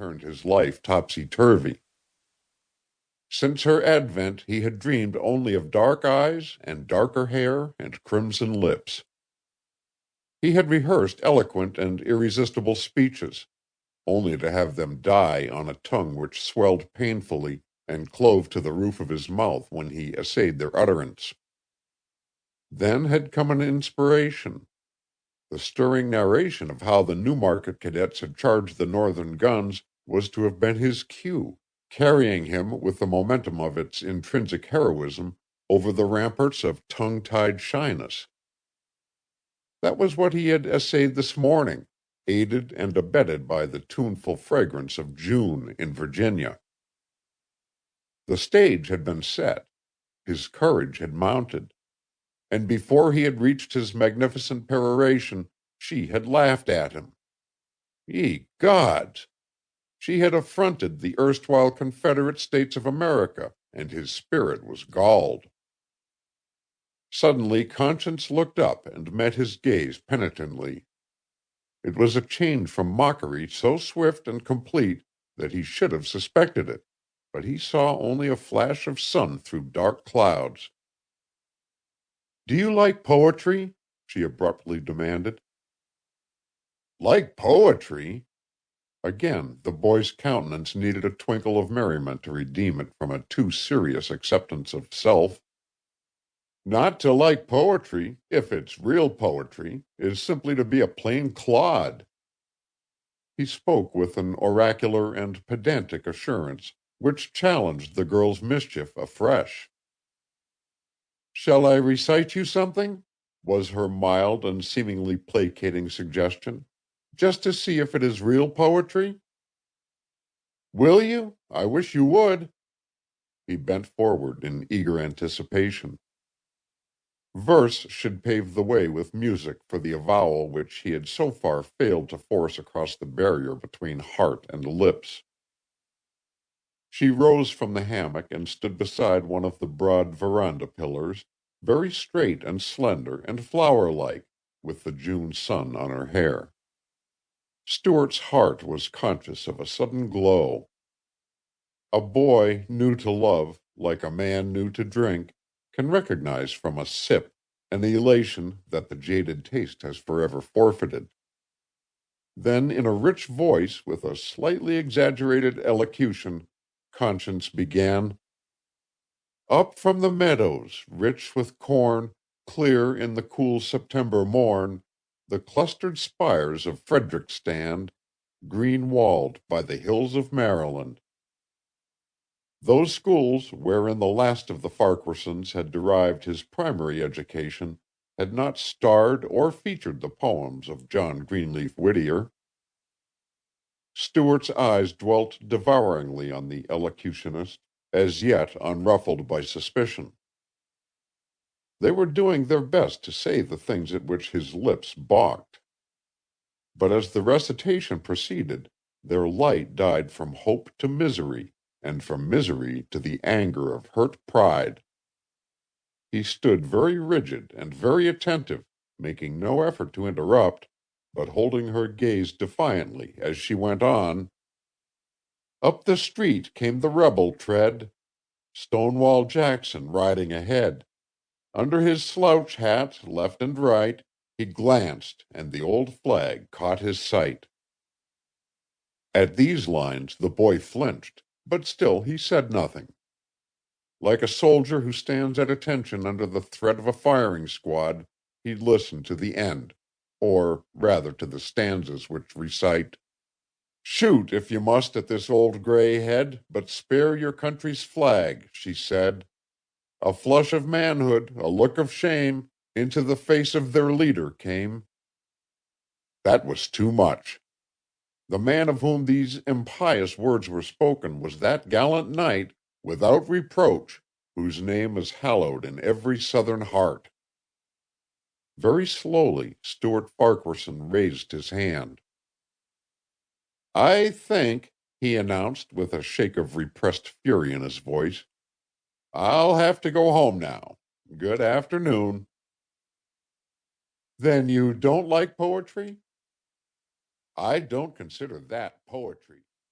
turned his life topsy-turvy. Since her advent he had dreamed only of dark eyes and darker hair and crimson lips. He had rehearsed eloquent and irresistible speeches, only to have them die on a tongue which swelled painfully and clove to the roof of his mouth when he essayed their utterance. Then had come an inspiration. The stirring narration of how the Newmarket cadets had charged the Northern guns was to have been his cue, carrying him with the momentum of its intrinsic heroism over the ramparts of tongue-tied shyness. That was what he had essayed this morning, aided and abetted by the tuneful fragrance of June in Virginia. The stage had been set, his courage had mounted, and before he had reached his magnificent peroration, she had laughed at him. Ye gods! She had affronted the erstwhile Confederate States of America, and his spirit was galled. Suddenly conscience looked up and met his gaze penitently. It was a change from mockery so swift and complete that he should have suspected it, but he saw only a flash of sun through dark clouds. "Do you like poetry?" she abruptly demanded. "Like poetry?" Again the boy's countenance needed a twinkle of merriment to redeem it from a too serious acceptance of self. "Not to like poetry, if it's real poetry, is simply to be a plain clod." He spoke with an oracular and pedantic assurance which challenged the girl's mischief afresh. "Shall I recite you something?" was her mild and seemingly placating suggestion, "just to see if it is real poetry?" "Will you? I wish you would." He bent forward in eager anticipation. Verse should pave the way with music for the avowal which he had so far failed to force across the barrier between heart and lips. She rose from the hammock and stood beside one of the broad veranda pillars, very straight and slender and flower-like, with the June sun on her hair. Stuart's heart was conscious of a sudden glow. A boy new to love, like a man new to drink, can recognize from a sip an elation that the jaded taste has forever forfeited. Then, in a rich voice with a slightly exaggerated elocution, Conscience began: "Up from the meadows, rich with corn, clear in the cool September morn, the clustered spires of Frederick stand, green walled by the hills of Maryland. Those schools wherein the last of the Farquharsons had derived his primary education had not starred or featured the poems of John Greenleaf Whittier." Stuart's eyes dwelt devouringly on the elocutionist, as yet unruffled by suspicion. They were doing their best to say the things at which his lips balked. But as the recitation proceeded, their light died from hope to misery, and from misery to the anger of hurt pride. He stood very rigid and very attentive, making no effort to interrupt, but holding her gaze defiantly as she went on: "Up the street came the rebel tread, Stonewall Jackson riding ahead. Under his slouch hat, left and right, he glanced, and the old flag caught his sight." At these lines the boy flinched, but still he said nothing. Like a soldier who stands at attention under the threat of a firing squad, he listened to the end, or rather to the stanzas which recite: "Shoot if you must at this old gray head, but spare your country's flag," she said. A flush of manhood, a look of shame, into the face of their leader came. That was too much. The man of whom these impious words were spoken was that gallant knight, without reproach, whose name is hallowed in every Southern heart. Very slowly Stuart Farquharson raised his hand. "I think," he announced with a shake of repressed fury in his voice, "I'll have to go home now. Good afternoon." "Then you don't like poetry?" "I don't consider that poetry."